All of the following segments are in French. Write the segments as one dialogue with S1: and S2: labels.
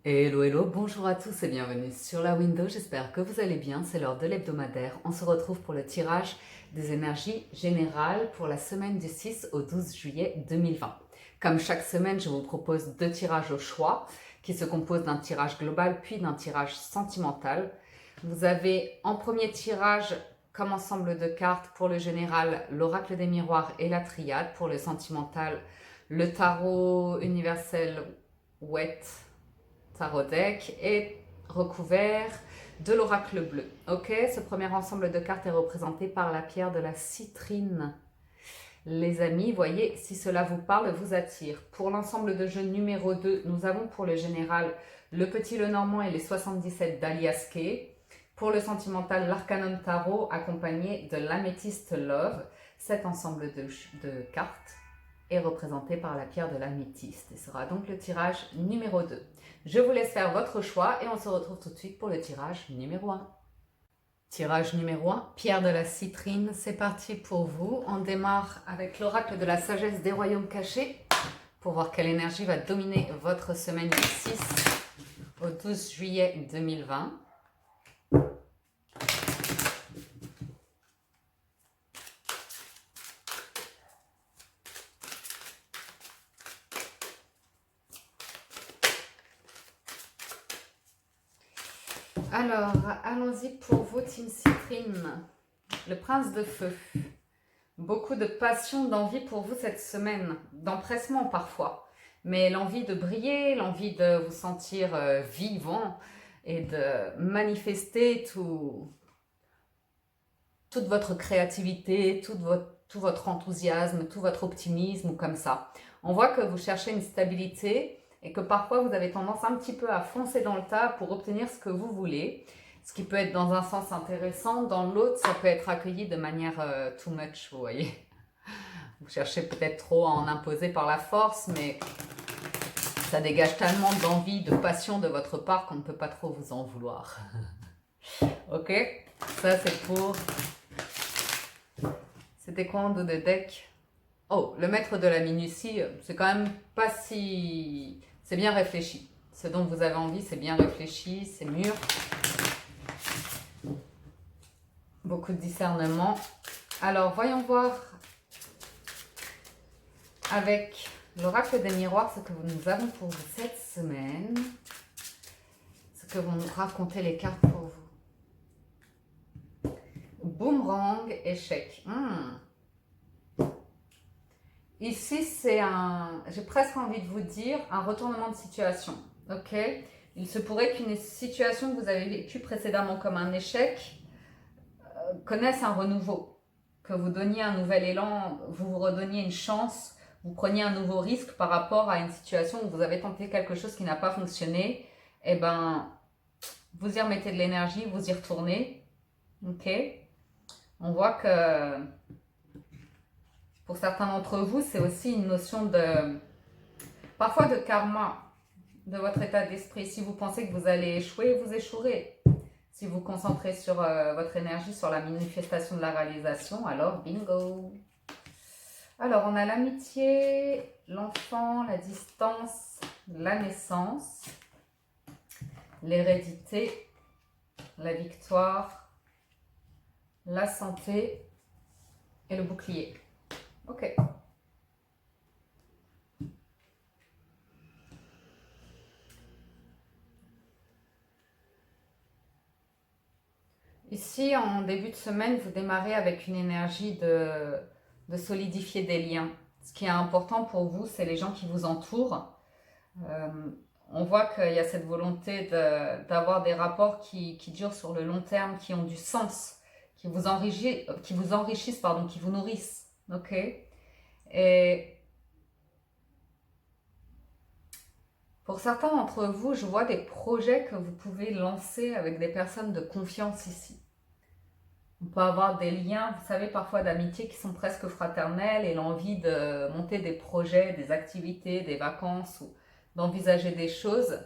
S1: Hello, hello, bonjour à tous et bienvenue sur la window, j'espère que vous allez bien, c'est l'heure de l'hebdomadaire. On se retrouve pour le tirage des énergies générales pour la semaine du 6 au 12 juillet 2020. Comme chaque semaine, je vous propose 2 tirages au choix qui se composent d'un tirage global puis d'un tirage sentimental. Vous avez en premier tirage comme ensemble de cartes pour le général l'oracle des miroirs et la triade, pour le sentimental le tarot universel Wet Tarot Deck est recouvert de l'oracle bleu. Ok, ce premier ensemble de cartes est représenté par la pierre de la citrine. Les amis, voyez si cela vous parle, vous attire. Pour l'ensemble de jeu numéro 2, nous avons pour le général le petit Lenormand et les 77 d'Alias Kay. Pour le sentimental, l'Arcanum Tarot accompagné de l'améthyste Love. Cet ensemble de cartes est représenté par la pierre de l'améthyste et sera donc le tirage numéro 2. Je vous laisse faire votre choix et on se retrouve tout de suite pour le tirage numéro 1. Tirage numéro 1, pierre de la citrine, c'est parti pour vous. On démarre avec l'oracle de la sagesse des royaumes cachés pour voir quelle énergie va dominer votre semaine du 6 au 12 juillet 2020. Alors, allons-y pour vous, Team Citrine. Le prince de feu. Beaucoup de passion, d'envie pour vous cette semaine, d'empressement parfois. Mais l'envie de briller, l'envie de vous sentir vivant et de manifester toute votre créativité, tout votre enthousiasme, tout votre optimisme ou comme ça. On voit que vous cherchez une stabilité et que parfois vous avez tendance un petit peu à foncer dans le tas pour obtenir ce que vous voulez, ce qui peut être dans un sens intéressant, dans l'autre ça peut être accueilli de manière too much, vous voyez. Vous cherchez peut-être trop à en imposer par la force, mais ça dégage tellement d'envie, de passion de votre part qu'on ne peut pas trop vous en vouloir. Ok, ça c'est pour... C'était quoi en dos de deck? Oh, le maître de la minutie, c'est quand même pas si... C'est bien réfléchi. Ce dont vous avez envie, c'est bien réfléchi, c'est mûr. Beaucoup de discernement. Alors, voyons voir avec l'oracle des miroirs ce que nous avons pour vous cette semaine. Ce que vont nous raconter les cartes pour vous. Boomerang, échec. Ici, c'est j'ai presque envie de vous dire, un retournement de situation. Ok? Il se pourrait qu'une situation que vous avez vécue précédemment comme un échec connaisse un renouveau. Que vous donniez un nouvel élan, vous redonniez une chance, vous preniez un nouveau risque par rapport à une situation où vous avez tenté quelque chose qui n'a pas fonctionné. Eh ben, vous y remettez de l'énergie, vous y retournez. Ok? On voit que... Pour certains d'entre vous, c'est aussi une notion de, parfois de karma, de votre état d'esprit. Si vous pensez que vous allez échouer, vous échouerez. Si vous vous concentrez sur votre énergie, sur la manifestation de la réalisation, alors bingo. Alors, on a l'amitié, l'enfant, la distance, la naissance, l'hérédité, la victoire, la santé et le bouclier. Ok. Ici, en début de semaine, vous démarrez avec une énergie de solidifier des liens. Ce qui est important pour vous, c'est les gens qui vous entourent. On voit qu'il y a cette volonté d'avoir des rapports qui durent sur le long terme, qui ont du sens, qui vous enrichissent, pardon, qui vous nourrissent. Ok? Et pour certains d'entre vous, je vois des projets que vous pouvez lancer avec des personnes de confiance ici. On peut avoir des liens, vous savez, parfois d'amitié qui sont presque fraternels et l'envie de monter des projets, des activités, des vacances ou d'envisager des choses.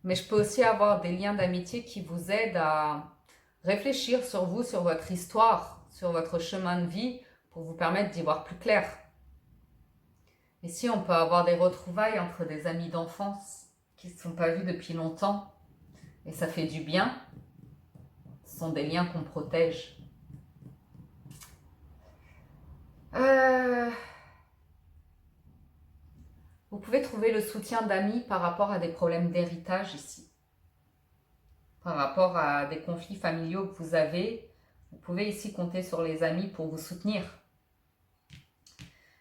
S1: Mais je peux aussi avoir des liens d'amitié qui vous aident à réfléchir sur vous, sur votre histoire, sur votre chemin de vie pour vous permettre d'y voir plus clair. Ici, on peut avoir des retrouvailles entre des amis d'enfance. qui ne se sont pas vus depuis longtemps. Et ça fait du bien. Ce sont des liens qu'on protège. Vous pouvez trouver le soutien d'amis par rapport à des problèmes d'héritage ici. Par rapport à des conflits familiaux que vous avez, vous pouvez ici compter sur les amis pour vous soutenir.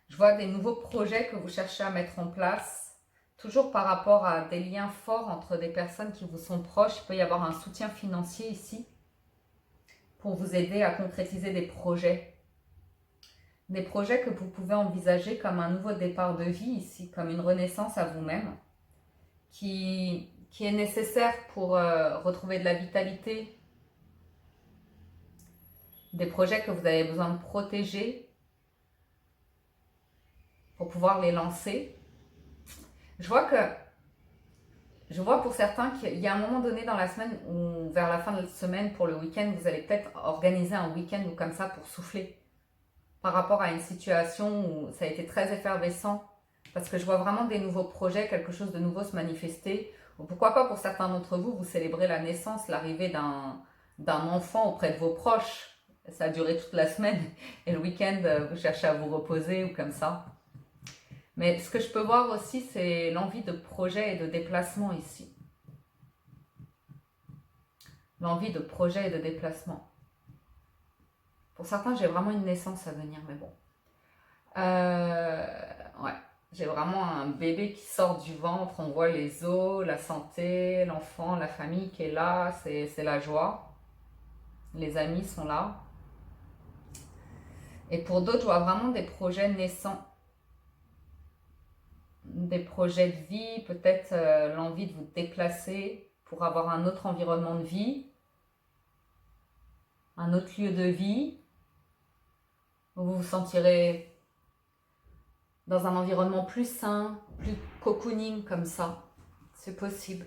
S1: Je vois des nouveaux projets que vous cherchez à mettre en place, toujours par rapport à des liens forts entre des personnes qui vous sont proches. Il peut y avoir un soutien financier ici pour vous aider à concrétiser des projets. Des projets que vous pouvez envisager comme un nouveau départ de vie ici, comme une renaissance à vous-même, qui est nécessaire pour retrouver de la vitalité. Des projets que vous avez besoin de protéger pour pouvoir les lancer. Je vois pour certains qu'il y a un moment donné dans la semaine ou vers la fin de la semaine pour le week-end, vous allez peut-être organiser un week-end ou comme ça pour souffler par rapport à une situation où ça a été très effervescent, parce que je vois vraiment des nouveaux projets, quelque chose de nouveau se manifester. Ou pourquoi pas pour certains d'entre vous, vous célébrez la naissance, l'arrivée d'un enfant auprès de vos proches. Ça a duré toute la semaine et le week-end, vous cherchez à vous reposer ou comme ça. Mais ce que je peux voir aussi, c'est l'envie de projet et de déplacement ici. L'envie de projet et de déplacement. Pour certains, j'ai vraiment une naissance à venir, mais bon. Ouais, j'ai vraiment un bébé qui sort du ventre, on voit les os, la santé, l'enfant, la famille qui est là, c'est la joie. Les amis sont là. Et pour d'autres, je vois vraiment des projets naissants. Des projets de vie, peut-être l'envie de vous déplacer pour avoir un autre environnement de vie, un autre lieu de vie, où vous vous sentirez dans un environnement plus sain, plus cocooning comme ça. C'est possible.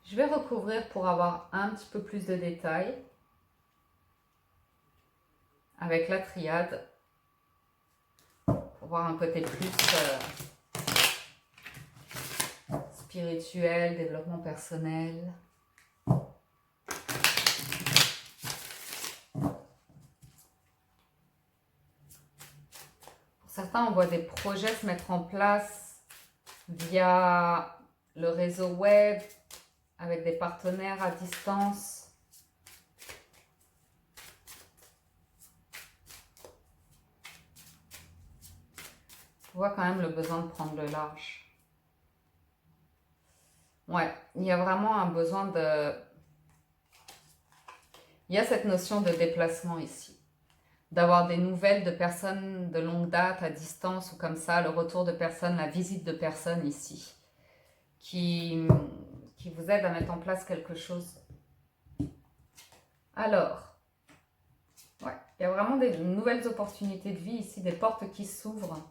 S1: Je vais recouvrir pour avoir un petit peu plus de détails avec la triade pour voir un côté plus spirituel, développement personnel. Certains, on voit des projets se mettre en place via le réseau web, avec des partenaires à distance. On voit quand même le besoin de prendre le large. Ouais, il y a vraiment un besoin de... Il y a cette notion de déplacement ici. D'avoir des nouvelles de personnes de longue date, à distance ou comme ça, le retour de personnes, la visite de personnes ici, qui vous aident à mettre en place quelque chose. Alors, ouais, il y a vraiment des nouvelles opportunités de vie ici, des portes qui s'ouvrent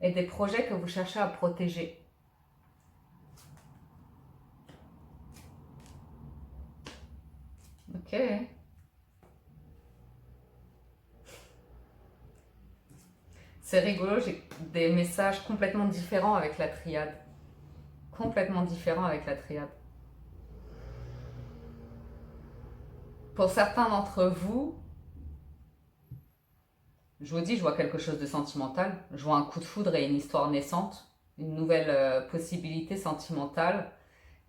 S1: et des projets que vous cherchez à protéger. Ok. C'est rigolo, j'ai des messages complètement différents avec la triade. Complètement différents avec la triade. Pour certains d'entre vous, je vous dis, je vois quelque chose de sentimental. Je vois un coup de foudre et une histoire naissante. Une nouvelle possibilité sentimentale.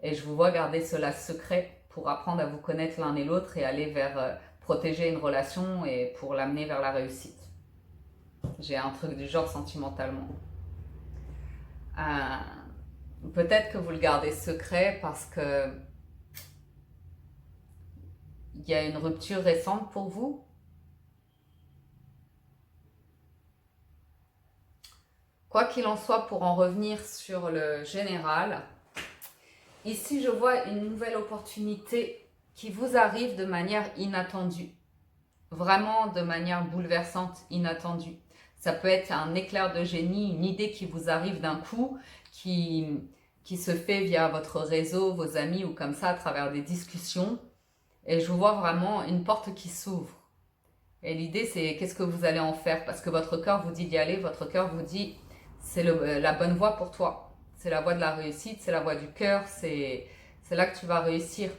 S1: Et je vous vois garder cela secret pour apprendre à vous connaître l'un et l'autre et aller vers protéger une relation et pour l'amener vers la réussite. J'ai un truc du genre sentimentalement. Peut-être que vous le gardez secret parce que il y a une rupture récente pour vous. Quoi qu'il en soit, pour en revenir sur le général, ici je vois une nouvelle opportunité qui vous arrive de manière inattendue. Vraiment de manière bouleversante, inattendue. Ça peut être un éclair de génie, une idée qui vous arrive d'un coup, qui se fait via votre réseau, vos amis ou comme ça à travers des discussions. Et je vois vraiment une porte qui s'ouvre. Et l'idée c'est qu'est-ce que vous allez en faire, parce que votre cœur vous dit d'y aller, votre cœur vous dit c'est la bonne voie pour toi. C'est la voie de la réussite, c'est la voie du cœur, c'est là que tu vas réussir.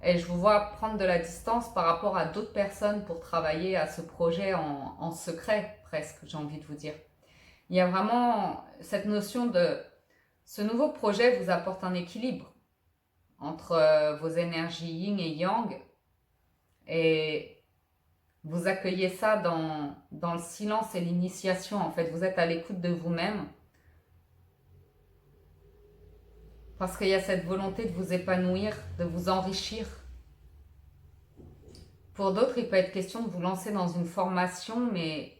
S1: Et je vous vois prendre de la distance par rapport à d'autres personnes pour travailler à ce projet en secret, presque, j'ai envie de vous dire. Il y a vraiment cette notion de... Ce nouveau projet vous apporte un équilibre entre vos énergies yin et yang. Et vous accueillez ça dans le silence et l'initiation. En fait, vous êtes à l'écoute de vous-même. Parce qu'il y a cette volonté de vous épanouir, de vous enrichir. Pour d'autres, il peut être question de vous lancer dans une formation, mais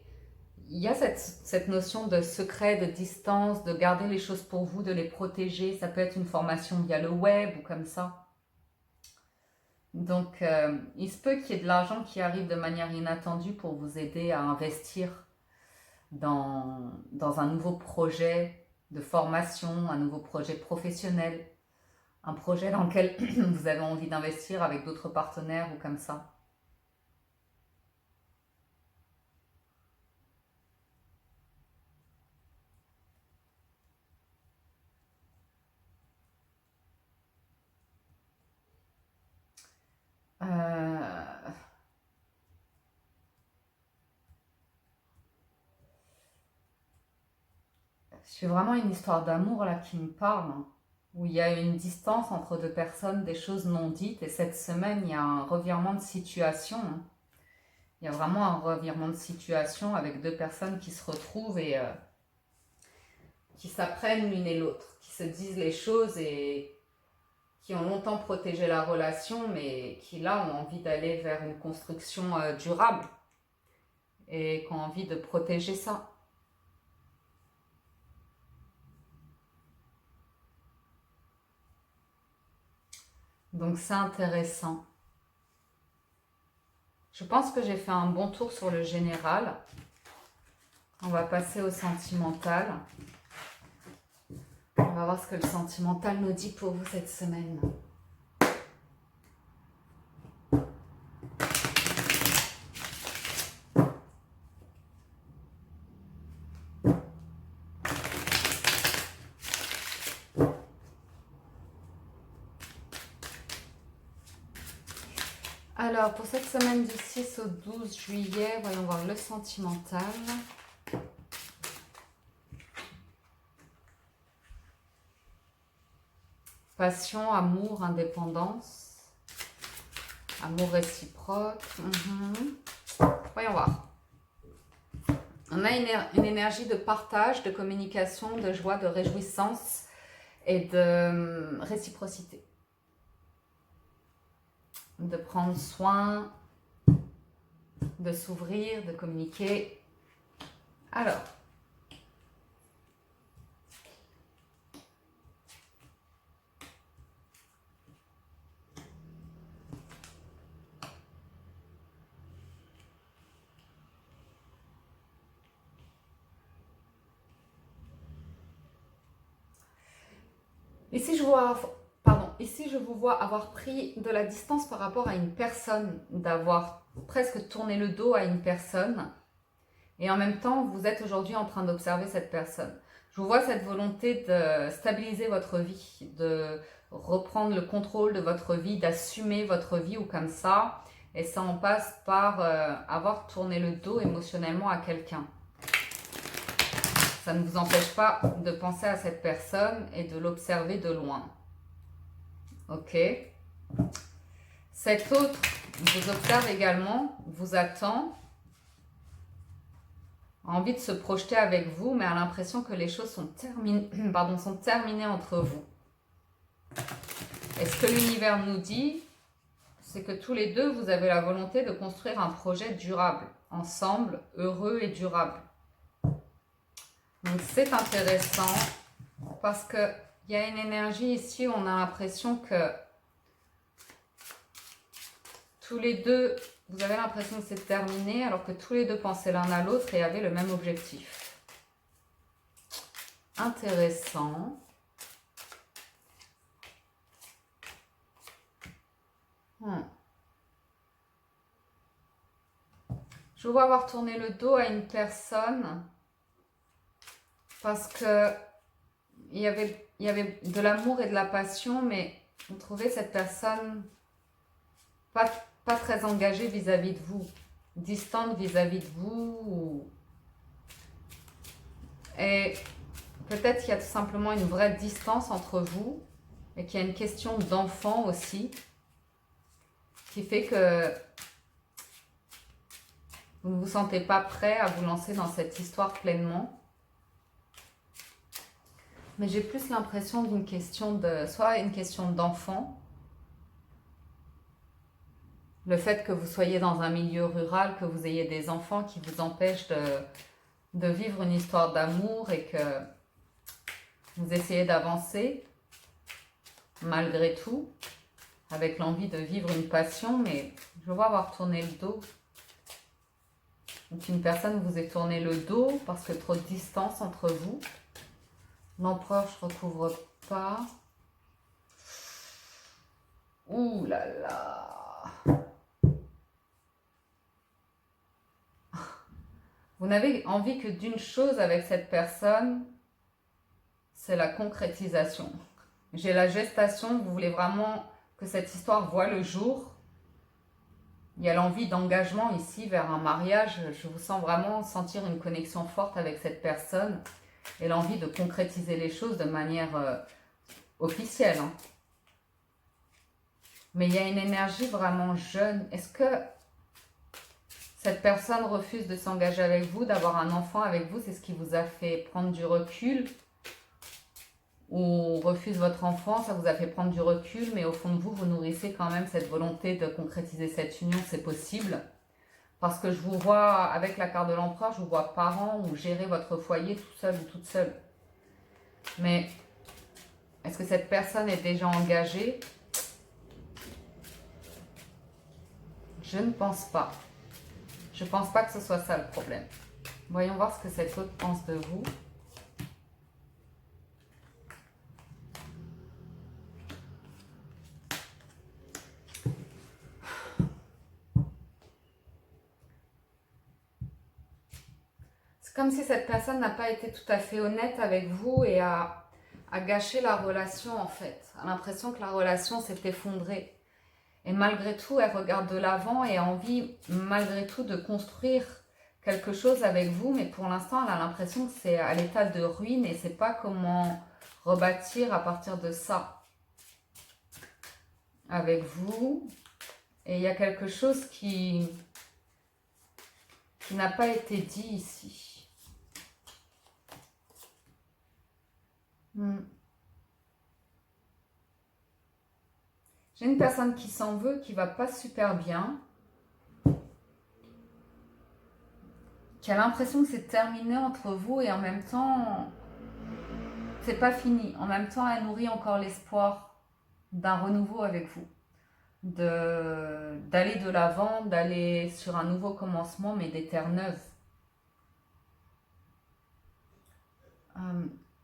S1: il y a cette notion de secret, de distance, de garder les choses pour vous, de les protéger. Ça peut être une formation via le web ou comme ça. Donc, il se peut qu'il y ait de l'argent qui arrive de manière inattendue pour vous aider à investir dans un nouveau projet de formation, un nouveau projet professionnel, un projet dans lequel vous avez envie d'investir avec d'autres partenaires ou comme ça. C'est vraiment une histoire d'amour là qui me parle, hein, où il y a une distance entre deux personnes, des choses non dites, et cette semaine, il y a un revirement de situation, hein. Il y a vraiment un revirement de situation avec deux personnes qui se retrouvent et qui s'apprennent l'une et l'autre, qui se disent les choses et qui ont longtemps protégé la relation, mais qui là ont envie d'aller vers une construction durable et qui ont envie de protéger ça. Donc c'est intéressant. Je pense que j'ai fait un bon tour sur le général. On va passer au sentimental. On va voir ce que le sentimental nous dit pour vous cette semaine. Alors, pour cette semaine du 6 au 12 juillet, voyons voir le sentimental. Passion, amour, indépendance, amour réciproque. Voyons voir. On a une énergie de partage, de communication, de joie, de réjouissance et de réciprocité. De prendre soin, de s'ouvrir, de communiquer. Alors, ici je vous vois avoir pris de la distance par rapport à une personne, d'avoir presque tourné le dos à une personne. Et en même temps, vous êtes aujourd'hui en train d'observer cette personne. Je vous vois cette volonté de stabiliser votre vie, de reprendre le contrôle de votre vie, d'assumer votre vie ou comme ça. Et ça en passe par avoir tourné le dos émotionnellement à quelqu'un. Ça ne vous empêche pas de penser à cette personne et de l'observer de loin. Ok. Cet autre vous observe également, vous attend, a envie de se projeter avec vous, mais a l'impression que les choses sont terminées entre vous. Et ce que l'univers nous dit, c'est que tous les deux, vous avez la volonté de construire un projet durable, ensemble, heureux et durable. Donc c'est intéressant parce qu'il y a une énergie ici où on a l'impression que tous les deux, vous avez l'impression que c'est terminé alors que tous les deux pensaient l'un à l'autre et avaient le même objectif. Intéressant. Je vois avoir tourné le dos à une personne parce que il y avait de l'amour et de la passion, mais vous trouvez cette personne pas, pas très engagée vis-à-vis de vous, distante vis-à-vis de vous. Et peut-être qu'il y a tout simplement une vraie distance entre vous et qu'il y a une question d'enfant aussi qui fait que vous ne vous sentez pas prêt à vous lancer dans cette histoire pleinement. Mais j'ai plus l'impression d'une question soit une question d'enfant, le fait que vous soyez dans un milieu rural, que vous ayez des enfants qui vous empêchent de vivre une histoire d'amour et que vous essayez d'avancer malgré tout, avec l'envie de vivre une passion, mais je vois avoir tourné le dos. Donc une personne vous ait tourné le dos parce que trop de distance entre vous. L'empereur, je ne recouvre pas. Ouh là là. Vous n'avez envie que d'une chose avec cette personne, c'est la concrétisation. J'ai la gestation, vous voulez vraiment que cette histoire voie le jour. Il y a l'envie d'engagement ici vers un mariage. Je vous sens vraiment sentir une connexion forte avec cette personne et l'envie de concrétiser les choses de manière officielle. Hein. Mais il y a une énergie vraiment jeune. Est-ce que cette personne refuse de s'engager avec vous, d'avoir un enfant avec vous? C'est ce qui vous a fait prendre du recul? Ou refuse votre enfant, ça vous a fait prendre du recul, mais au fond de vous, vous nourrissez quand même cette volonté de concrétiser cette union, c'est possible. Parce que je vous vois, avec la carte de l'empereur, je vous vois parent ou gérer votre foyer tout seul ou toute seule. Mais est-ce que cette personne est déjà engagée? Je ne pense pas. Je ne pense pas que ce soit ça le problème. Voyons voir ce que cet autre pense de vous. Comme si cette personne n'a pas été tout à fait honnête avec vous et a gâché la relation en fait. A l'impression que la relation s'est effondrée. Et malgré tout, elle regarde de l'avant et a envie malgré tout de construire quelque chose avec vous. Mais pour l'instant, elle a l'impression que c'est à l'état de ruine et ne sait pas comment rebâtir à partir de ça avec vous. Et il y a quelque chose qui n'a pas été dit ici. J'ai une personne qui s'en veut, qui va pas super bien, qui a l'impression que c'est terminé entre vous et en même temps, c'est pas fini. En même temps, elle nourrit encore l'espoir d'un renouveau avec vous, d'aller de l'avant, d'aller sur un nouveau commencement, mais des terres neuves.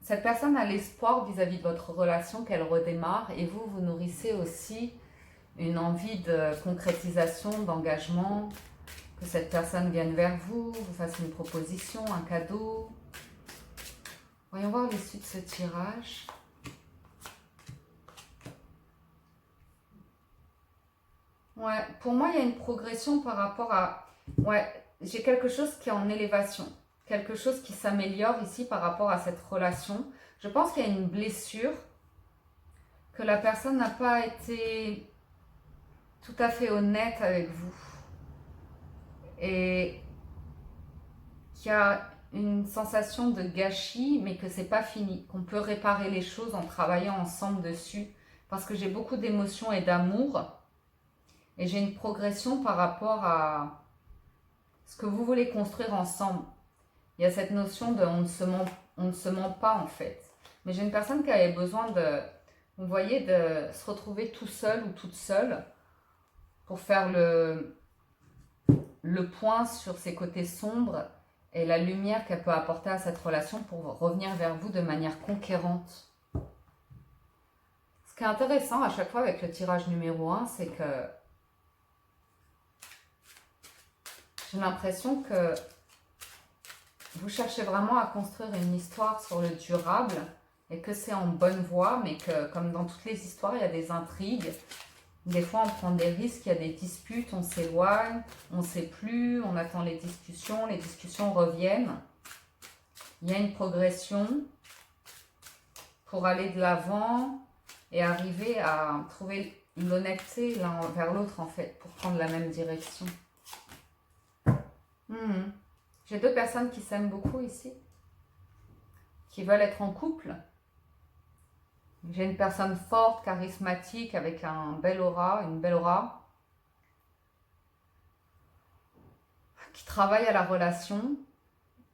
S1: Cette personne a l'espoir vis-à-vis de votre relation qu'elle redémarre et vous, vous nourrissez aussi une envie de concrétisation, d'engagement, que cette personne vienne vers vous, vous fasse une proposition, un cadeau. Voyons voir l'issue de ce tirage. Ouais, pour moi, il y a une progression par rapport à... Ouais, j'ai quelque chose qui est en élévation. Quelque chose qui s'améliore ici par rapport à cette relation. Je pense qu'il y a une blessure, que la personne n'a pas été tout à fait honnête avec vous. Et qu'il y a une sensation de gâchis, mais que c'est pas fini. Qu'on peut réparer les choses en travaillant ensemble dessus. Parce que j'ai beaucoup d'émotions et d'amour. Et j'ai une progression par rapport à ce que vous voulez construire ensemble. Il y a cette notion de on ne se ment pas en fait. Mais j'ai une personne qui avait besoin de, vous voyez, de se retrouver tout seul ou toute seule pour faire le point sur ses côtés sombres et la lumière qu'elle peut apporter à cette relation pour revenir vers vous de manière conquérante. Ce qui est intéressant à chaque fois avec le tirage numéro 1, c'est que j'ai l'impression que vous cherchez vraiment à construire une histoire sur le durable, et que c'est en bonne voie, mais que comme dans toutes les histoires, il y a des intrigues. Des fois, on prend des risques, il y a des disputes, on s'éloigne, on ne sait plus, on attend les discussions reviennent. Il y a une progression pour aller de l'avant et arriver à trouver l'honnêteté l'un vers l'autre, en fait, pour prendre la même direction. J'ai deux personnes qui s'aiment beaucoup ici, qui veulent être en couple. J'ai une personne forte, charismatique, avec une belle aura, qui travaille à la relation.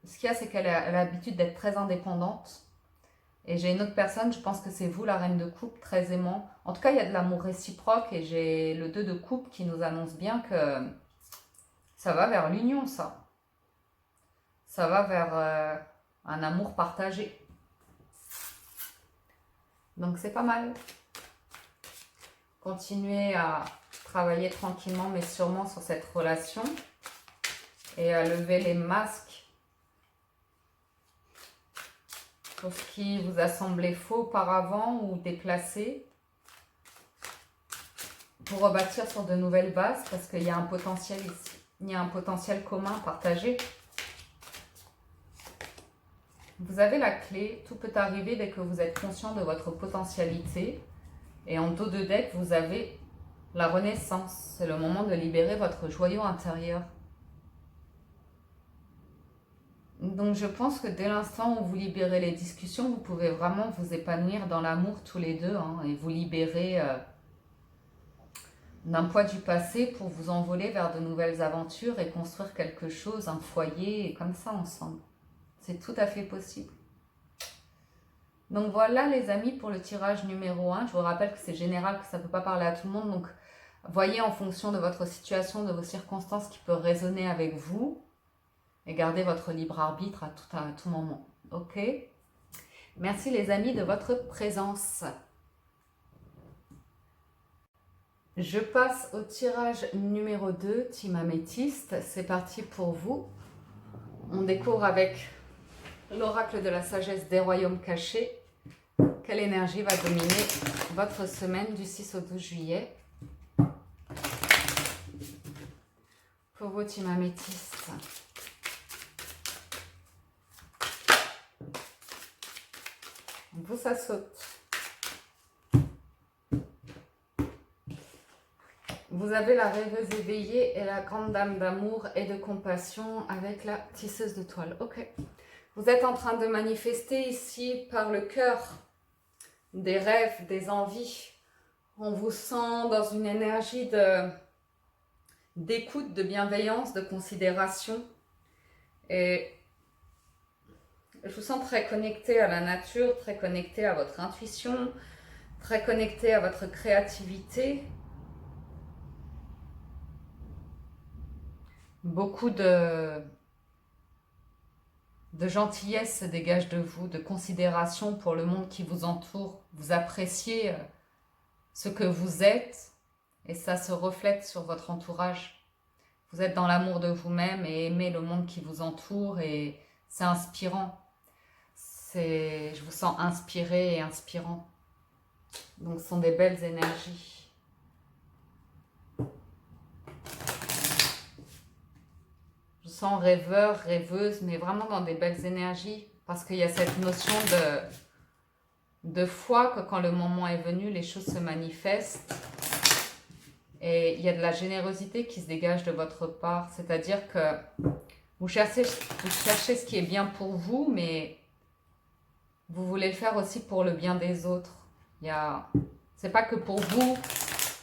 S1: Ce qu'il y a, c'est qu'elle a l'habitude d'être très indépendante. Et j'ai une autre personne, je pense que c'est vous, la reine de coupe, très aimant. En tout cas, il y a de l'amour réciproque et j'ai le 2 de coupe qui nous annonce bien que ça va vers l'union, ça. Ça va vers un amour partagé. Donc c'est pas mal. Continuez à travailler tranquillement mais sûrement sur cette relation et à lever les masques pour ce qui vous a semblé faux auparavant ou déplacé, pour rebâtir sur de nouvelles bases, parce qu'il y a un potentiel ici. Il y a un potentiel commun partagé. Vous avez la clé, tout peut arriver dès que vous êtes conscient de votre potentialité. Et en dos de deck, vous avez la renaissance. C'est le moment de libérer votre joyau intérieur. Donc je pense que dès l'instant où vous libérez les discussions, vous pouvez vraiment vous épanouir dans l'amour tous les deux, et vous libérer d'un poids du passé pour vous envoler vers de nouvelles aventures et construire quelque chose, un foyer, comme ça ensemble. C'est tout à fait possible. Donc voilà les amis pour le tirage numéro 1. Je vous rappelle que c'est général, que ça ne peut pas parler à tout le monde. Donc voyez en fonction de votre situation, de vos circonstances qui peut résonner avec vous. Et gardez votre libre arbitre à tout moment. Ok? Merci les amis de votre présence. Je passe au tirage numéro 2, Team Améthyste. C'est parti pour vous. On découvre avec l'oracle de la sagesse des royaumes cachés. Quelle énergie va dominer votre semaine du 6 au 12 juillet? Pour vous, Team Améthyste. Vous, ça saute. Vous avez la rêveuse éveillée et la grande dame d'amour et de compassion avec la tisseuse de toile. Ok. Vous êtes en train de manifester ici par le cœur des rêves, des envies. On vous sent dans une énergie d'écoute, de bienveillance, de considération. Et je vous sens très connecté à la nature, très connecté à votre intuition, très connecté à votre créativité. Beaucoup de gentillesse se dégage de vous, de considération pour le monde qui vous entoure. Vous appréciez ce que vous êtes et ça se reflète sur votre entourage. Vous êtes dans l'amour de vous-même et aimez le monde qui vous entoure et c'est inspirant. Je vous sens inspiré et inspirant. Donc ce sont des belles énergies. Je vous sens rêveur, rêveuse, mais vraiment dans des belles énergies. Parce qu'il y a cette notion de foi que quand le moment est venu, les choses se manifestent. Et il y a de la générosité qui se dégage de votre part. C'est-à-dire que vous cherchez ce qui est bien pour vous, mais vous voulez le faire aussi pour le bien des autres. C'est pas que pour vous,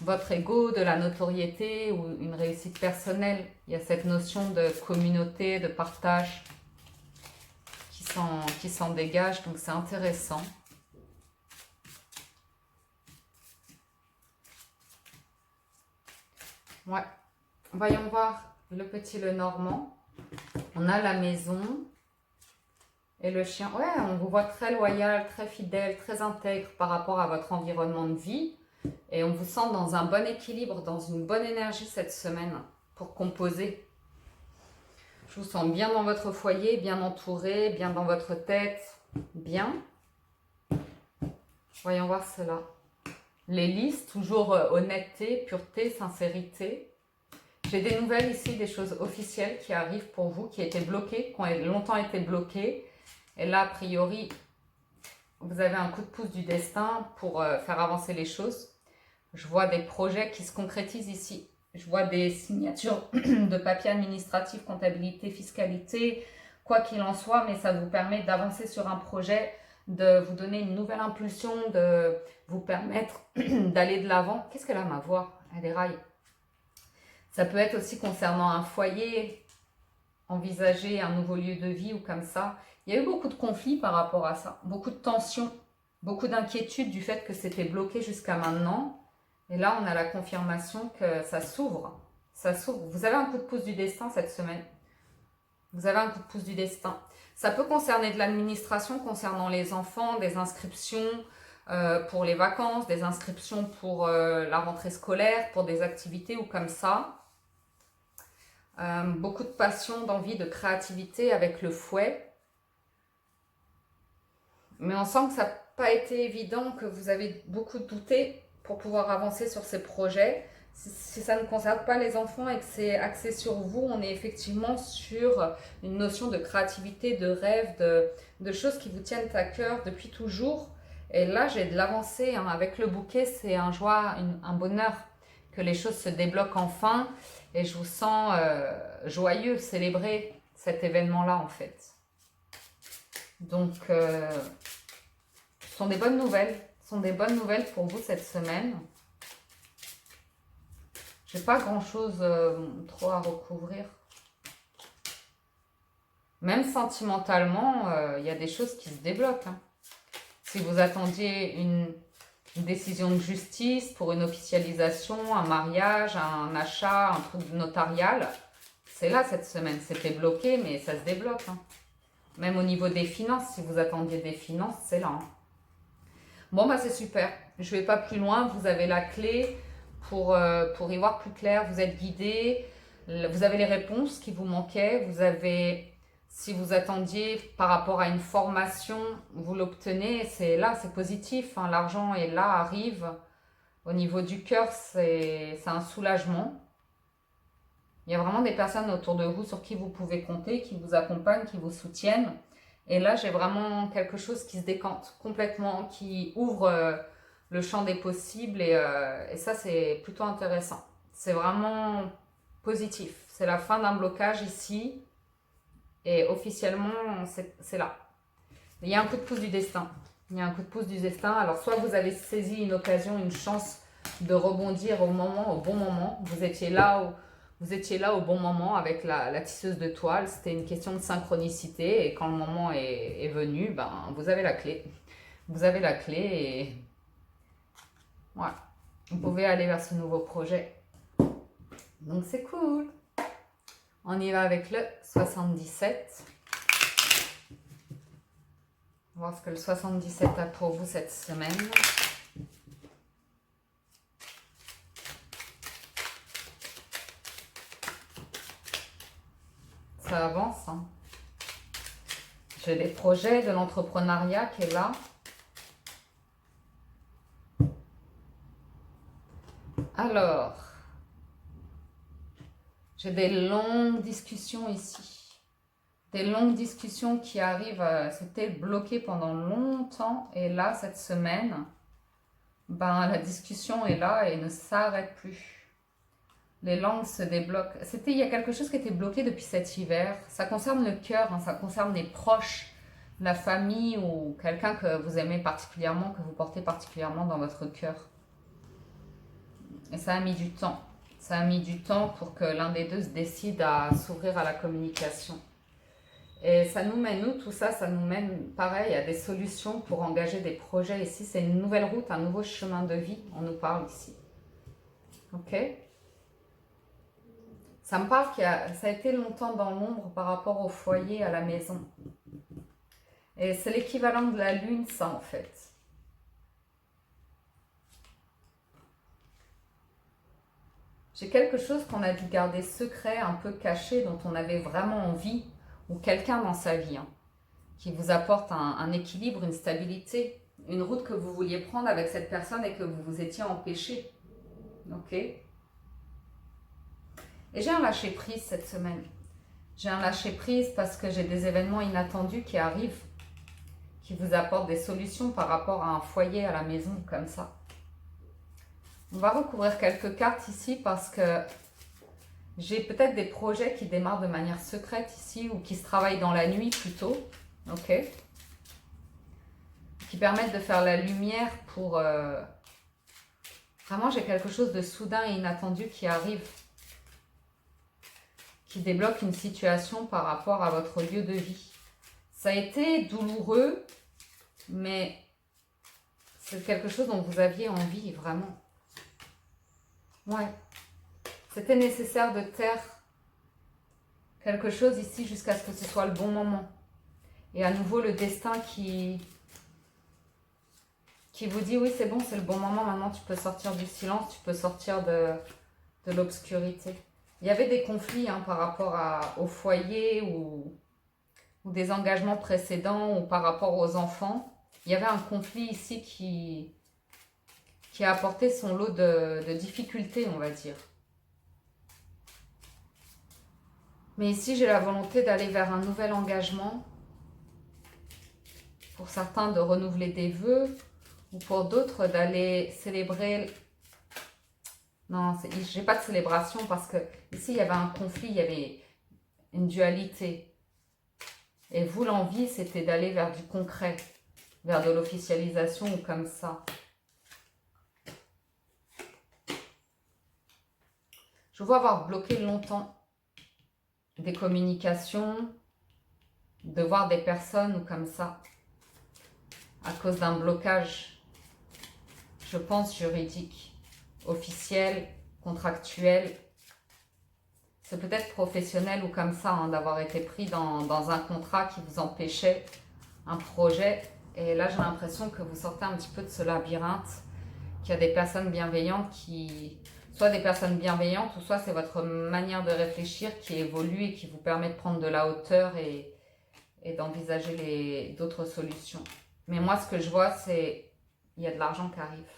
S1: votre ego, de la notoriété ou une réussite personnelle. Il y a cette notion de communauté, de partage qui s'en dégage. Donc c'est intéressant. Ouais. Voyons voir le petit Lenormand. On a la maison. Et le chien, ouais, on vous voit très loyal, très fidèle, très intègre par rapport à votre environnement de vie. Et on vous sent dans un bon équilibre, dans une bonne énergie cette semaine pour composer. Je vous sens bien dans votre foyer, bien entouré, bien dans votre tête, bien. Voyons voir cela. Les listes, toujours honnêteté, pureté, sincérité. J'ai des nouvelles ici, des choses officielles qui arrivent pour vous, qui étaient bloquées, qui ont longtemps été bloquées. Et là, a priori, vous avez un coup de pouce du destin pour faire avancer les choses. Je vois des projets qui se concrétisent ici. Je vois des signatures de papiers administratifs, comptabilité, fiscalité, quoi qu'il en soit, mais ça vous permet d'avancer sur un projet, de vous donner une nouvelle impulsion, de vous permettre d'aller de l'avant. Qu'est-ce qu'elle a, ma voix? Elle déraille. Ça peut être aussi concernant un foyer, envisager un nouveau lieu de vie ou comme ça. Il y a eu beaucoup de conflits par rapport à ça, beaucoup de tensions, beaucoup d'inquiétudes du fait que c'était bloqué jusqu'à maintenant. Et là, on a la confirmation que ça s'ouvre. Ça s'ouvre. Vous avez un coup de pouce du destin cette semaine. Vous avez un coup de pouce du destin. Ça peut concerner de l'administration concernant les enfants, des inscriptions pour les vacances, des inscriptions pour la rentrée scolaire, pour des activités ou comme ça. Beaucoup de passion, d'envie, de créativité avec le fouet. Mais on sent que ça n'a pas été évident, que vous avez beaucoup douté pour pouvoir avancer sur ces projets. Si ça ne concerne pas les enfants et que c'est axé sur vous, on est effectivement sur une notion de créativité, de rêve, de choses qui vous tiennent à cœur depuis toujours. Et là, j'ai de l'avancée. Hein. Avec le bouquet, c'est un joie, un bonheur que les choses se débloquent enfin. Et je vous sens joyeux, célébrer cet événement-là en fait. Donc, ce sont des bonnes nouvelles. Ce sont des bonnes nouvelles pour vous cette semaine. Je n'ai pas grand-chose trop à recouvrir. Même sentimentalement, il y a des choses qui se débloquent. Hein. Si vous attendiez une décision de justice pour une officialisation, un mariage, un achat, un truc notarial, c'est là cette semaine. C'était bloqué, mais ça se débloque. Hein. Même au niveau des finances, si vous attendiez des finances, c'est là. Hein. Bon, bah c'est super. Je ne vais pas plus loin. Vous avez la clé pour y voir plus clair. Vous êtes guidé. Vous avez les réponses qui vous manquaient. Vous avez, si vous attendiez par rapport à une formation, vous l'obtenez. C'est là, c'est positif. Hein. L'argent est là, arrive. Au niveau du cœur, c'est un soulagement. Il y a vraiment des personnes autour de vous sur qui vous pouvez compter, qui vous accompagnent, qui vous soutiennent. Et là, j'ai vraiment quelque chose qui se décante complètement, qui ouvre le champ des possibles. Et ça, c'est plutôt intéressant. C'est vraiment positif. C'est la fin d'un blocage ici. Et officiellement, c'est là. Il y a un coup de pouce du destin. Il y a un coup de pouce du destin. Alors, soit vous avez saisi une occasion, une chance de rebondir au bon moment. Vous étiez là au bon moment avec la tisseuse de toile. C'était une question de synchronicité. Et quand le moment est venu, ben, vous avez la clé. Vous avez la clé et voilà. Vous pouvez aller vers ce nouveau projet. Donc, c'est cool. On y va avec le 77. On va voir ce que le 77 a pour vous cette semaine. Ça avance. Hein. J'ai des projets de l'entrepreneuriat qui est là. Alors, j'ai des longues discussions ici. Des longues discussions qui arrivent. C'était bloqué pendant longtemps. Et là, cette semaine, ben, la discussion est là et ne s'arrête plus. Les langues se débloquent. Il y a quelque chose qui était bloqué depuis cet hiver. Ça concerne le cœur, hein, ça concerne les proches, la famille ou quelqu'un que vous aimez particulièrement, que vous portez particulièrement dans votre cœur. Et ça a mis du temps. Ça a mis du temps pour que l'un des deux se décide à s'ouvrir à la communication. Et ça nous mène où tout ça? Ça nous mène, pareil, à des solutions pour engager des projets ici. C'est une nouvelle route, un nouveau chemin de vie. On nous parle ici. Ok? Ça me parle ça a été longtemps dans l'ombre par rapport au foyer, à la maison. Et c'est l'équivalent de la lune, ça, en fait. J'ai quelque chose qu'on a dû garder secret, un peu caché, dont on avait vraiment envie, ou quelqu'un dans sa vie, hein, qui vous apporte un équilibre, une stabilité. une route que vous vouliez prendre avec cette personne et que vous vous étiez empêché. Ok? Et j'ai un lâcher-prise cette semaine. J'ai un lâcher-prise parce que j'ai des événements inattendus qui arrivent, qui vous apportent des solutions par rapport à un foyer à la maison, comme ça. On va recouvrir quelques cartes ici parce que j'ai peut-être des projets qui démarrent de manière secrète ici ou qui se travaillent dans la nuit plutôt. Ok? Qui permettent de faire la lumière pour... Vraiment, j'ai quelque chose de soudain et inattendu qui arrive. Qui débloque une situation par rapport à votre lieu de vie. Ça a été douloureux, mais c'est quelque chose dont vous aviez envie, vraiment. Ouais. C'était nécessaire de taire quelque chose ici jusqu'à ce que ce soit le bon moment. Et à nouveau, le destin qui vous dit, oui, c'est bon, c'est le bon moment, maintenant tu peux sortir du silence, tu peux sortir de l'obscurité. Il y avait des conflits par rapport au foyer ou des engagements précédents ou par rapport aux enfants. Il y avait un conflit ici qui a apporté son lot de difficultés, on va dire. Mais ici, j'ai la volonté d'aller vers un nouvel engagement. Pour certains, de renouveler des vœux. Ou pour d'autres, d'aller célébrer... Non, j'ai pas de célébration parce que ici, il y avait un conflit, il y avait une dualité. Et vous, l'envie, c'était d'aller vers du concret, vers de l'officialisation ou comme ça. Je vois avoir bloqué longtemps des communications, de voir des personnes ou comme ça, à cause d'un blocage, je pense, juridique, officiel, contractuel. C'est peut-être professionnel ou comme ça, d'avoir été pris dans un contrat qui vous empêchait un projet. Et là, j'ai l'impression que vous sortez un petit peu de ce labyrinthe, qu'il y a des personnes bienveillantes qui... Soit des personnes bienveillantes, ou soit c'est votre manière de réfléchir qui évolue et qui vous permet de prendre de la hauteur et d'envisager d'autres solutions. Mais moi, ce que je vois, c'est il y a de l'argent qui arrive.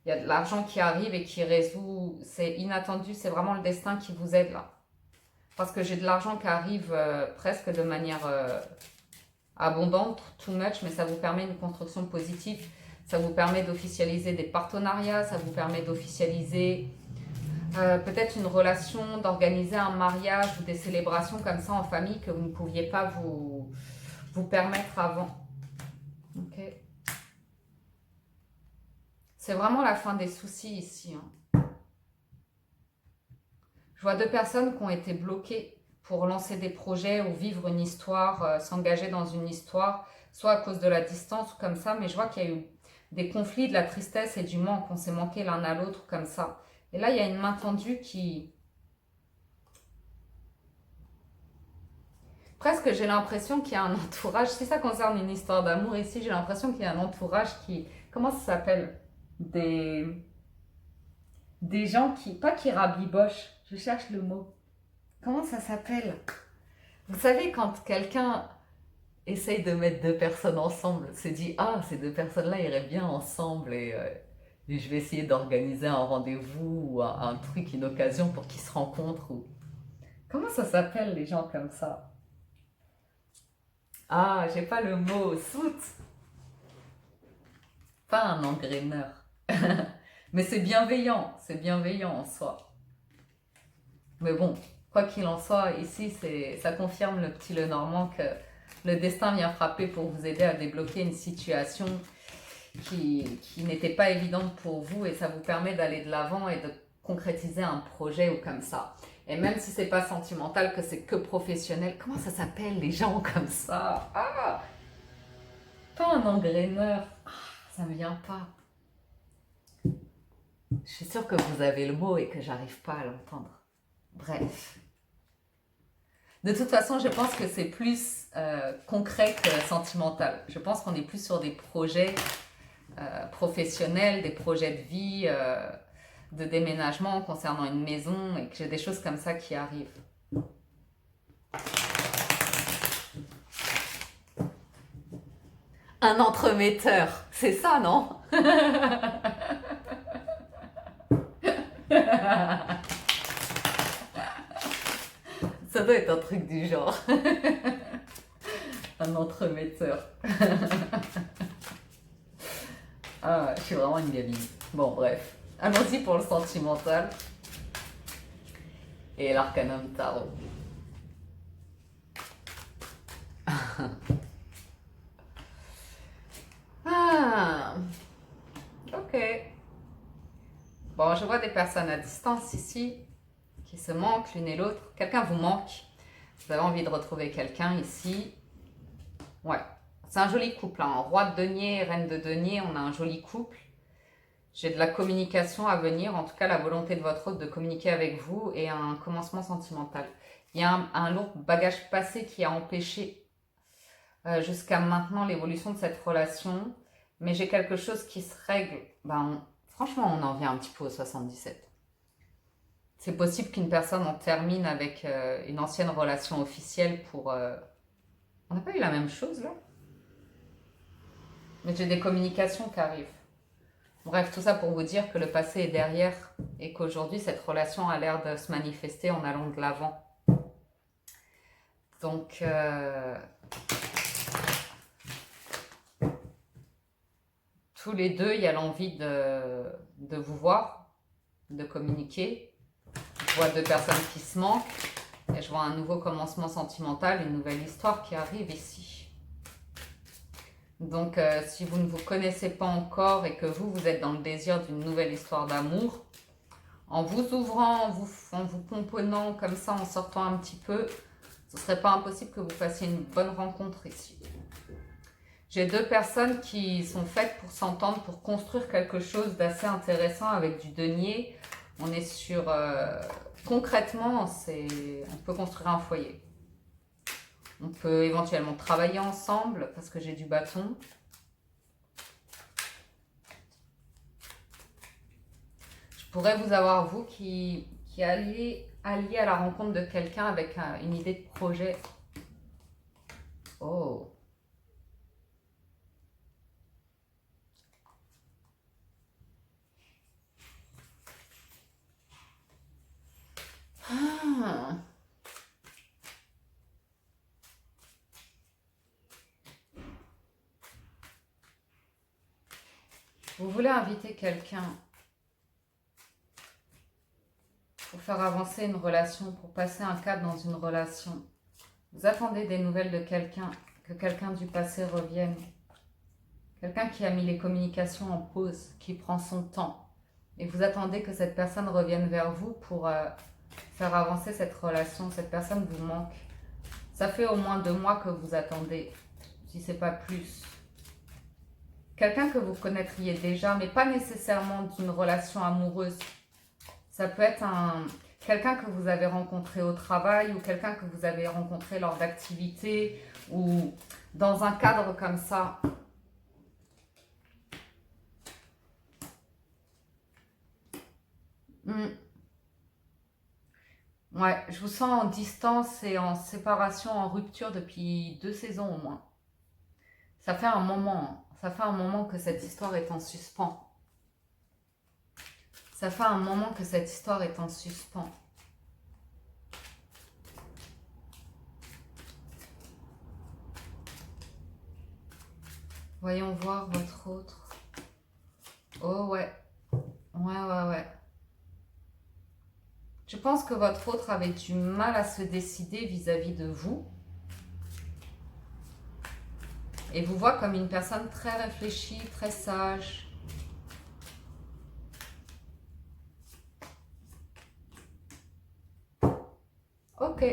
S1: Il y a de l'argent qui arrive et qui résout. C'est inattendu, c'est vraiment le destin qui vous aide là. Parce que j'ai de l'argent qui arrive presque de manière abondante, too much, mais ça vous permet une construction positive. Ça vous permet d'officialiser des partenariats, ça vous permet d'officialiser peut-être une relation, d'organiser un mariage ou des célébrations comme ça en famille que vous ne pouviez pas vous permettre avant. Ok. C'est vraiment la fin des soucis ici. Je vois deux personnes qui ont été bloquées pour lancer des projets ou vivre une histoire, s'engager dans une histoire, soit à cause de la distance ou comme ça, mais je vois qu'il y a eu des conflits, de la tristesse et du manque, on s'est manqué l'un à l'autre comme ça. Et là, il y a une main tendue qui... Presque, j'ai l'impression qu'il y a un entourage, si ça concerne une histoire d'amour ici, j'ai l'impression qu'il y a un entourage qui... Comment ça s'appelle? Des gens qui... Pas qui rabibochent, je cherche le mot. Comment ça s'appelle? Vous savez, quand quelqu'un essaye de mettre deux personnes ensemble, se dit, ah, ces deux personnes-là iraient bien ensemble et je vais essayer d'organiser un rendez-vous ou un truc, une occasion pour qu'ils se rencontrent. Ou... Comment ça s'appelle les gens comme ça? Ah, j'ai pas le mot, soute. Pas un engraineur. Mais c'est bienveillant en soi. Mais bon, quoi qu'il en soit, ici, ça confirme le petit Lenormand que le destin vient frapper pour vous aider à débloquer une situation qui n'était pas évidente pour vous et ça vous permet d'aller de l'avant et de concrétiser un projet ou comme ça. Et même si c'est pas sentimental, que c'est que professionnel, comment ça s'appelle les gens comme ça? Ah, pas un engraineur. Ah, ça me vient pas. Je suis sûre que vous avez le mot et que j'arrive pas à l'entendre. Bref. De toute façon, je pense que c'est plus concret que sentimental. Je pense qu'on est plus sur des projets professionnels, des projets de vie, de déménagement concernant une maison et que j'ai des choses comme ça qui arrivent. Un entremetteur, c'est ça, non? Ça doit être un truc du genre. Un entremetteur. Ah, je suis vraiment une gamine. Bon, bref. Allons-y pour le sentimental. Et l'arcanum tarot. Ah, ok. Bon, je vois des personnes à distance ici qui se manquent l'une et l'autre. Quelqu'un vous manque. Vous avez envie de retrouver quelqu'un ici. Ouais. C'est un joli couple, hein. Roi de denier et reine de denier, on a un joli couple. J'ai de la communication à venir, en tout cas la volonté de votre hôte de communiquer avec vous et un commencement sentimental. Il y a un lourd bagage passé qui a empêché jusqu'à maintenant l'évolution de cette relation, mais j'ai quelque chose qui se règle. Franchement, on en vient un petit peu au 77. C'est possible qu'une personne en termine avec une ancienne relation officielle pour... On n'a pas eu la même chose là? Mais j'ai des communications qui arrivent. Bref, tout ça pour vous dire que le passé est derrière et qu'aujourd'hui, cette relation a l'air de se manifester en allant de l'avant. Donc, tous les deux, il y a l'envie de vous voir, de communiquer. Je vois deux personnes qui se manquent et je vois un nouveau commencement sentimental, une nouvelle histoire qui arrive ici. Donc, si vous ne vous connaissez pas encore et que vous êtes dans le désir d'une nouvelle histoire d'amour, en vous ouvrant, en vous pomponnant comme ça, en sortant un petit peu, ce ne serait pas impossible que vous fassiez une bonne rencontre ici. J'ai deux personnes qui sont faites pour s'entendre, pour construire quelque chose d'assez intéressant avec du denier. On est sur... concrètement, on peut construire un foyer. On peut éventuellement travailler ensemble parce que j'ai du bâton. Je pourrais vous avoir, vous, qui alliez à la rencontre de quelqu'un avec une idée de projet. Oh. Ah. Vous voulez inviter quelqu'un pour faire avancer une relation, pour passer un cap dans une relation. Vous attendez des nouvelles de quelqu'un, que quelqu'un du passé revienne. Quelqu'un qui a mis les communications en pause, qui prend son temps. Et vous attendez que cette personne revienne vers vous pour faire avancer cette relation. Cette personne vous manque. Ça fait au moins 2 mois que vous attendez, si ce n'est pas plus. Quelqu'un que vous connaîtriez déjà, mais pas nécessairement d'une relation amoureuse. Ça peut être quelqu'un que vous avez rencontré au travail ou quelqu'un que vous avez rencontré lors d'activités ou dans un cadre comme ça. Ouais, je vous sens en distance et en séparation, en rupture depuis 2 saisons au moins. Ça fait un moment que cette histoire est en suspens. Ça fait un moment que cette histoire est en suspens. Voyons voir votre autre. Oh ouais. Ouais. Je pense que votre autre avait du mal à se décider vis-à-vis de vous. Et vous voit comme une personne très réfléchie, très sage. Ok.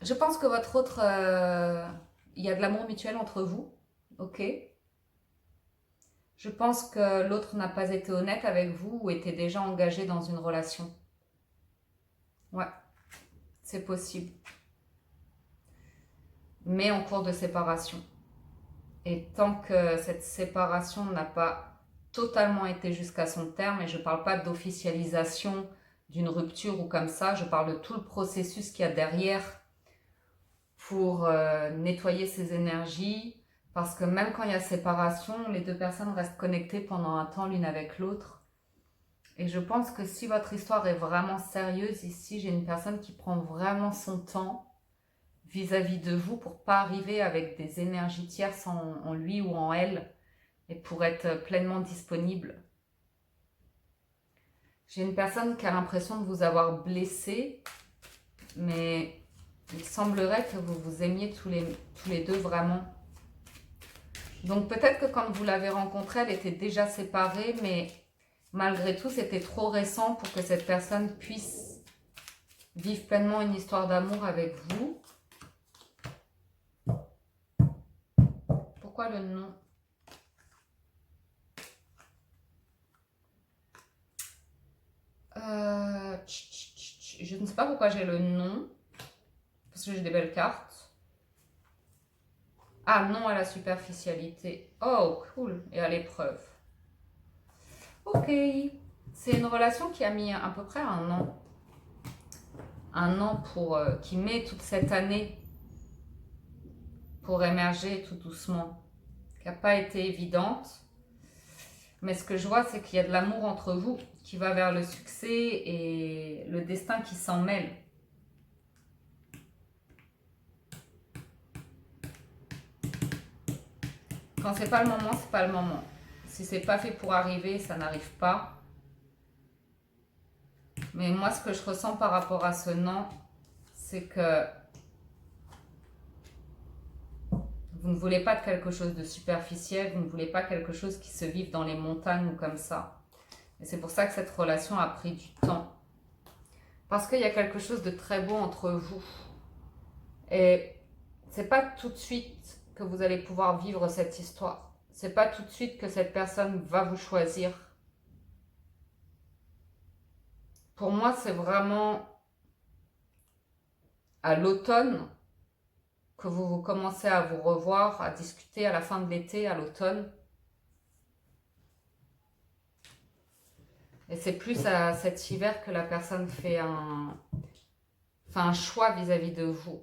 S1: Je pense que votre autre... il y a de l'amour mutuel entre vous. Ok. Je pense que l'autre n'a pas été honnête avec vous ou était déjà engagé dans une relation. Ouais, c'est possible. Mais en cours de séparation. Et tant que cette séparation n'a pas totalement été jusqu'à son terme, et je ne parle pas d'officialisation d'une rupture ou comme ça, je parle de tout le processus qu'il y a derrière pour nettoyer ces énergies, parce que même quand il y a séparation, les deux personnes restent connectées pendant un temps l'une avec l'autre. Et je pense que si votre histoire est vraiment sérieuse, ici, j'ai une personne qui prend vraiment son temps vis-à-vis de vous pour pas arriver avec des énergies tierces en lui ou en elle, et pour être pleinement disponible. J'ai une personne qui a l'impression de vous avoir blessé, mais il semblerait que vous vous aimiez tous les deux vraiment. Donc peut-être que quand vous l'avez rencontrée, elle était déjà séparée, mais malgré tout, c'était trop récent pour que cette personne puisse vivre pleinement une histoire d'amour avec vous. Pourquoi le non? Je ne sais pas pourquoi j'ai le non, parce que j'ai des belles cartes. Ah, non à la superficialité. Oh, cool. Et à l'épreuve. Ok. C'est une relation qui a mis à peu près un an. Un an qui met toute cette année pour émerger tout doucement. Qui n'a pas été évidente. Mais ce que je vois, c'est qu'il y a de l'amour entre vous qui va vers le succès et le destin qui s'en mêle. Quand c'est pas le moment, c'est pas le moment. Si c'est pas fait pour arriver, ça n'arrive pas. Mais moi, ce que je ressens par rapport à ce non, c'est que vous ne voulez pas de quelque chose de superficiel, vous ne voulez pas quelque chose qui se vive dans les montagnes ou comme ça. Et c'est pour ça que cette relation a pris du temps. Parce qu'il y a quelque chose de très beau entre vous. Et c'est pas tout de suite que vous allez pouvoir vivre cette histoire. C'est pas tout de suite que cette personne va vous choisir. Pour moi, c'est vraiment à l'automne que vous commencez à vous revoir, à discuter à la fin de l'été, à l'automne. Et c'est plus à cet hiver que la personne fait un choix vis-à-vis de vous.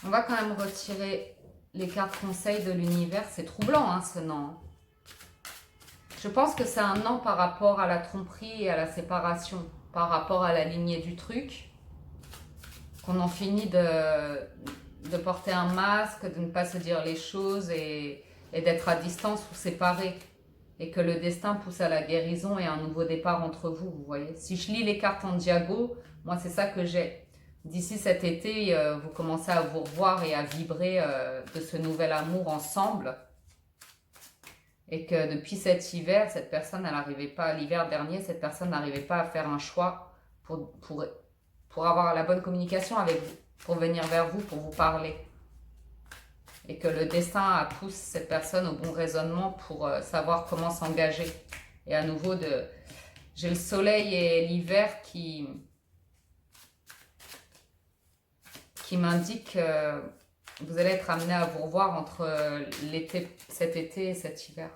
S1: On va quand même retirer les cartes conseils de l'univers. C'est troublant, hein, ce non. Je pense que c'est un non par rapport à la tromperie et à la séparation, par rapport à la lignée du truc. Qu'on en finit de porter un masque, de ne pas se dire les choses et d'être à distance ou séparés. Et que le destin pousse à la guérison et à un nouveau départ entre vous, vous voyez. Si je lis les cartes en diago, moi c'est ça que j'ai. D'ici cet été, vous commencez à vous revoir et à vibrer de ce nouvel amour ensemble. Et que depuis cet hiver, cette personne, elle n'arrivait pas, l'hiver dernier, cette personne n'arrivait pas à faire un choix pour avoir la bonne communication avec vous, pour venir vers vous, pour vous parler. Et que le destin pousse cette personne au bon raisonnement pour savoir comment s'engager. Et à nouveau, j'ai le soleil et l'hiver qui m'indiquent que vous allez être amené à vous revoir entre cet été et cet hiver.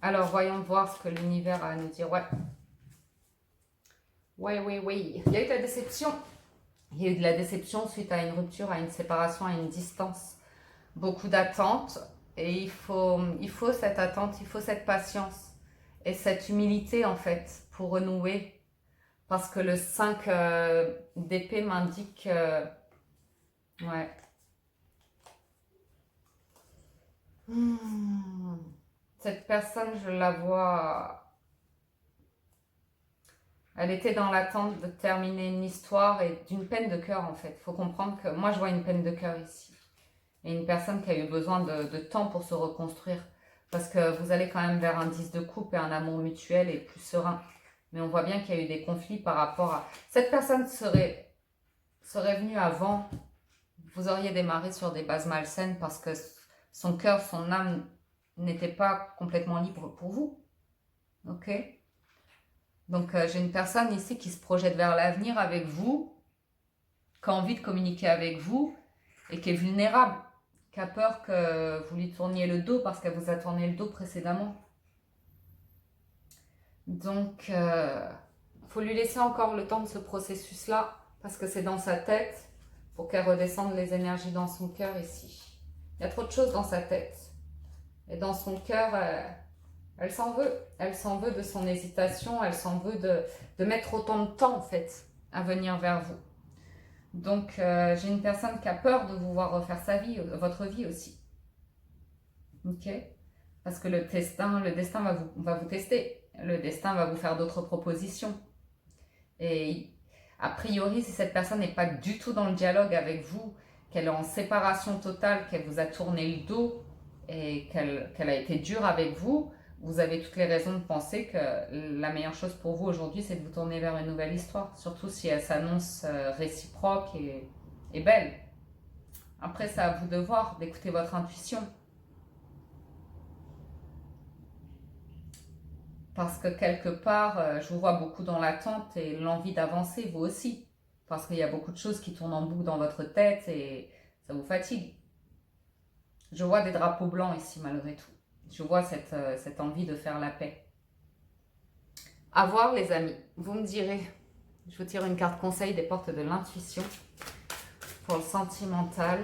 S1: Alors, voyons voir ce que l'univers a à nous dire. Ouais. Oui. Il y a eu de la déception. Il y a eu de la déception suite à une rupture, à une séparation, à une distance. Beaucoup d'attentes. Et il faut cette attente, il faut cette patience. Et cette humilité, en fait, pour renouer. Parce que le 5 d'épée m'indique... ouais. Cette personne, je la vois... Elle était dans l'attente de terminer une histoire et d'une peine de cœur, en fait. Il faut comprendre que moi, je vois une peine de cœur ici. Et une personne qui a eu besoin de temps pour se reconstruire. Parce que vous allez quand même vers un 10 de coupe et un amour mutuel et plus serein. Mais on voit bien qu'il y a eu des conflits par rapport à... Cette personne serait venue avant. Vous auriez démarré sur des bases malsaines parce que son cœur, son âme n'était pas complètement libre pour vous. Ok ? Donc, j'ai une personne ici qui se projette vers l'avenir avec vous, qui a envie de communiquer avec vous et qui est vulnérable, qui a peur que vous lui tourniez le dos parce qu'elle vous a tourné le dos précédemment. Donc, faut lui laisser encore le temps de ce processus-là, parce que c'est dans sa tête, pour qu'elle redescende les énergies dans son cœur ici. Il y a trop de choses dans sa tête. Et dans son cœur, elle s'en veut. Elle s'en veut de son hésitation, elle s'en veut de mettre autant de temps, en fait, à venir vers vous. Donc, j'ai une personne qui a peur de vous voir refaire sa vie, votre vie aussi. Ok? Parce que le destin va vous tester. Le destin va vous faire d'autres propositions. Et a priori, si cette personne n'est pas du tout dans le dialogue avec vous, qu'elle est en séparation totale, qu'elle vous a tourné le dos et qu'elle a été dure avec vous, vous avez toutes les raisons de penser que la meilleure chose pour vous aujourd'hui, c'est de vous tourner vers une nouvelle histoire. Surtout si elle s'annonce réciproque et belle. Après, c'est à vous de voir, d'écouter votre intuition. Parce que quelque part, je vous vois beaucoup dans l'attente et l'envie d'avancer, vous aussi. Parce qu'il y a beaucoup de choses qui tournent en boucle dans votre tête et ça vous fatigue. Je vois des drapeaux blancs ici malgré tout. Je vois cette envie de faire la paix. À voir les amis, vous me direz. Je vous tire une carte conseil des portes de l'intuition pour le sentimental.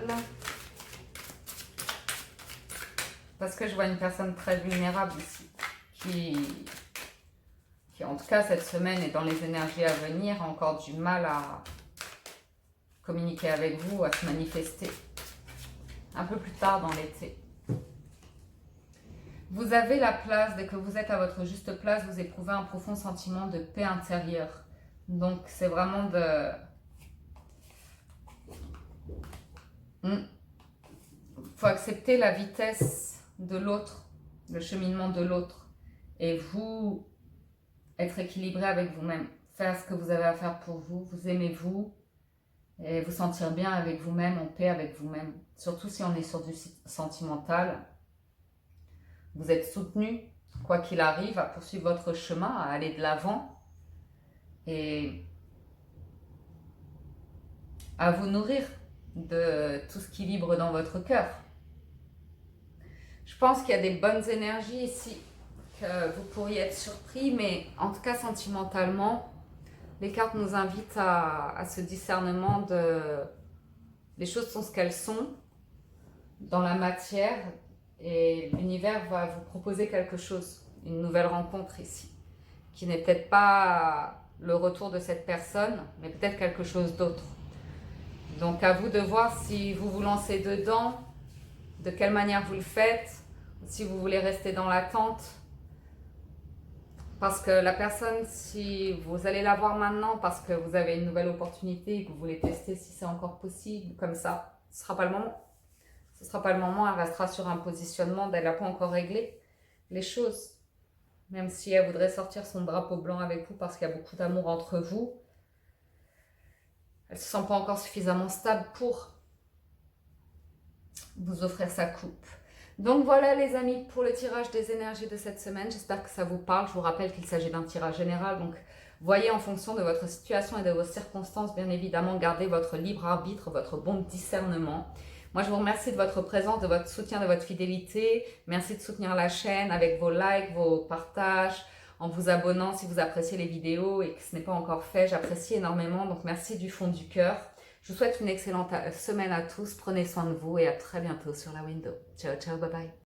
S1: Parce que je vois une personne très vulnérable ici qui en tout cas cette semaine et dans les énergies à venir a encore du mal à communiquer avec vous, à se manifester. Un peu plus tard dans l'été. Vous avez la place, dès que vous êtes à votre juste place, vous éprouvez un profond sentiment de paix intérieure. Donc c'est vraiment de... faut accepter la vitesse de l'autre, le cheminement de l'autre. Et vous, être équilibré avec vous-même. Faire ce que vous avez à faire pour vous, vous aimez vous. Et vous sentir bien avec vous-même, en paix avec vous-même. Surtout si on est sur du sentimental. Vous êtes soutenu, quoi qu'il arrive, à poursuivre votre chemin, à aller de l'avant. Et à vous nourrir de tout ce qui vibre dans votre cœur. Je pense qu'il y a des bonnes énergies ici, que vous pourriez être surpris, mais en tout cas sentimentalement, les cartes nous invitent à ce discernement de... Les choses sont ce qu'elles sont dans la matière et l'univers va vous proposer quelque chose, une nouvelle rencontre ici, qui n'est peut-être pas le retour de cette personne, mais peut-être quelque chose d'autre. Donc à vous de voir si vous vous lancez dedans, de quelle manière vous le faites, si vous voulez rester dans l'attente. Parce que la personne, si vous allez la voir maintenant parce que vous avez une nouvelle opportunité et que vous voulez tester si c'est encore possible, comme ça, ce ne sera pas le moment. Ce ne sera pas le moment, elle restera sur un positionnement, elle n'a pas encore réglé les choses. Même si elle voudrait sortir son drapeau blanc avec vous parce qu'il y a beaucoup d'amour entre vous, elle ne se sent pas encore suffisamment stable pour vous offrir sa coupe. Donc voilà les amis pour le tirage des énergies de cette semaine. J'espère que ça vous parle. Je vous rappelle qu'il s'agit d'un tirage général. Donc voyez en fonction de votre situation et de vos circonstances, bien évidemment, gardez votre libre arbitre, votre bon discernement. Moi, je vous remercie de votre présence, de votre soutien, de votre fidélité. Merci de soutenir la chaîne avec vos likes, vos partages, en vous abonnant si vous appréciez les vidéos et que ce n'est pas encore fait. J'apprécie énormément, donc merci du fond du cœur. Je vous souhaite une excellente semaine à tous. Prenez soin de vous et à très bientôt sur la window. Ciao, ciao, bye bye.